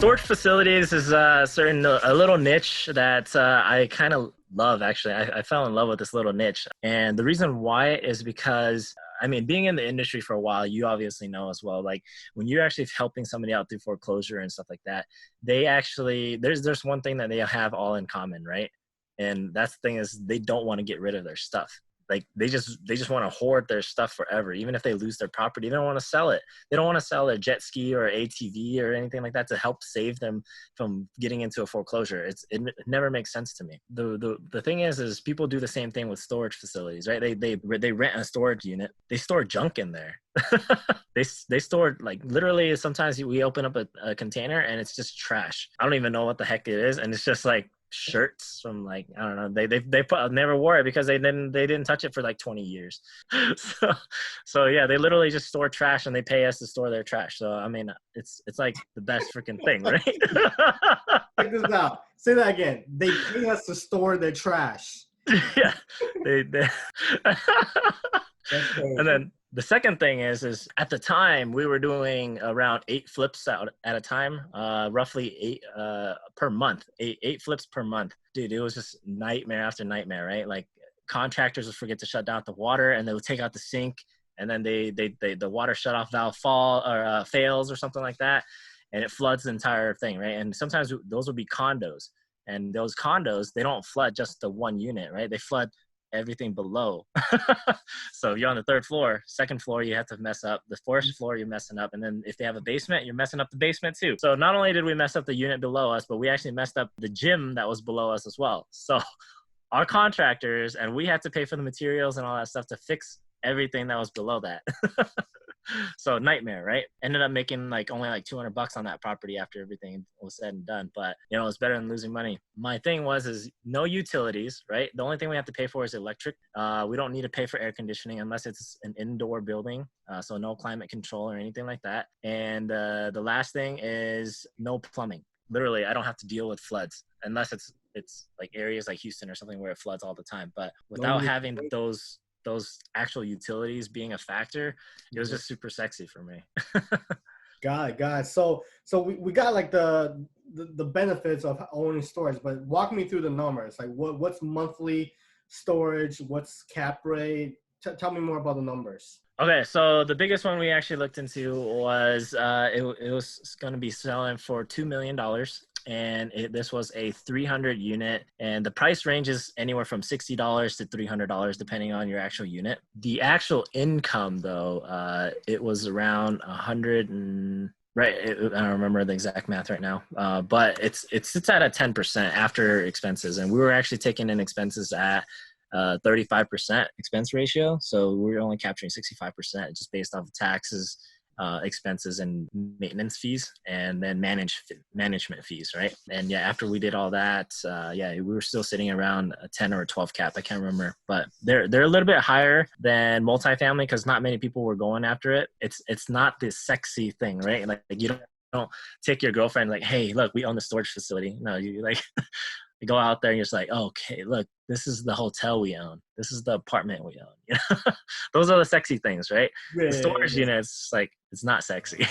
storage facilities is a little niche that I kind of love. Actually, I fell in love with this little niche, and the reason why is because I mean, being in the industry for a while, you obviously know as well. Like when you're actually helping somebody out through foreclosure and stuff like that, they actually there's one thing that they have all in common, right? And that's the thing is they don't want to get rid of their stuff. Like they just want to hoard their stuff forever. Even if they lose their property, they don't want to sell it. They don't want to sell their jet ski or ATV or anything like that to help save them from getting into a foreclosure. It never makes sense to me. The thing is people do the same thing with storage facilities, right? They rent a storage unit. They store junk in there. they store like literally sometimes we open up a container and it's just trash. I don't even know what the heck it is, and it's just like shirts from like I don't know, they never wore it because they didn't touch it for like 20 years. so yeah, they literally just store trash and they pay us to store their trash. So I mean it's like the best freaking thing, right? Check this out. Say that again. They pay us to store their trash. Yeah. they And then the second thing is at the time we were doing around 8 flips out at a time, roughly 8 per month, eight flips per month. Dude, it was just nightmare after nightmare, right? Like contractors would forget to shut down the water and they would take out the sink, and then the water shut off valve fails or something like that, and it floods the entire thing, right? And sometimes those would be condos, and those condos, they don't flood just the one unit, right? They flood everything below. So you're on the 3rd floor, 2nd floor, you have to mess up. The 4th floor, you're messing up. And then if they have a basement, you're messing up the basement too. So not only did we mess up the unit below us, but we actually messed up the gym that was below us as well. So our contractors, and we had to pay for the materials and all that stuff to fix everything that was below that. So nightmare, right? Ended up making only like $200 on that property after everything was said and done. But you know, it's better than losing money. My thing is no utilities, right? The only thing we have to pay for is electric. We don't need to pay for air conditioning unless it's an indoor building. So no climate control or anything like that. And the last thing is no plumbing. Literally, I don't have to deal with floods unless it's like areas like Houston or something where it floods all the time. But without having those actual utilities being a factor, it was just super sexy for me. Got it. So we got like the benefits of owning storage, but walk me through the numbers. Like what's monthly storage? What's cap rate? Tell me more about the numbers. Okay, so the biggest one we actually looked into was it was going to be selling for $2 million. And this was a 300 unit, and the price range is anywhere from $60 to $300 depending on your actual unit. The actual income though, it was around 100 and right. I don't remember the exact math right now, but it's at a 10% after expenses, and we were actually taking in expenses at 35% expense ratio. So we're only capturing 65% just based off of taxes, expenses and maintenance fees, and then management fees, right? And yeah, after we did all that, we were still sitting around a 10 or a 12 cap. I can't remember, but they're a little bit higher than multifamily because not many people were going after it. It's not this sexy thing, right? Like you don't take your girlfriend like, hey, look, we own the storage facility. No, you like you go out there and you're just like, oh, okay, look, this is the hotel we own. This is the apartment we own. You know? Those are the sexy things, right? The storage units, like, it's not sexy.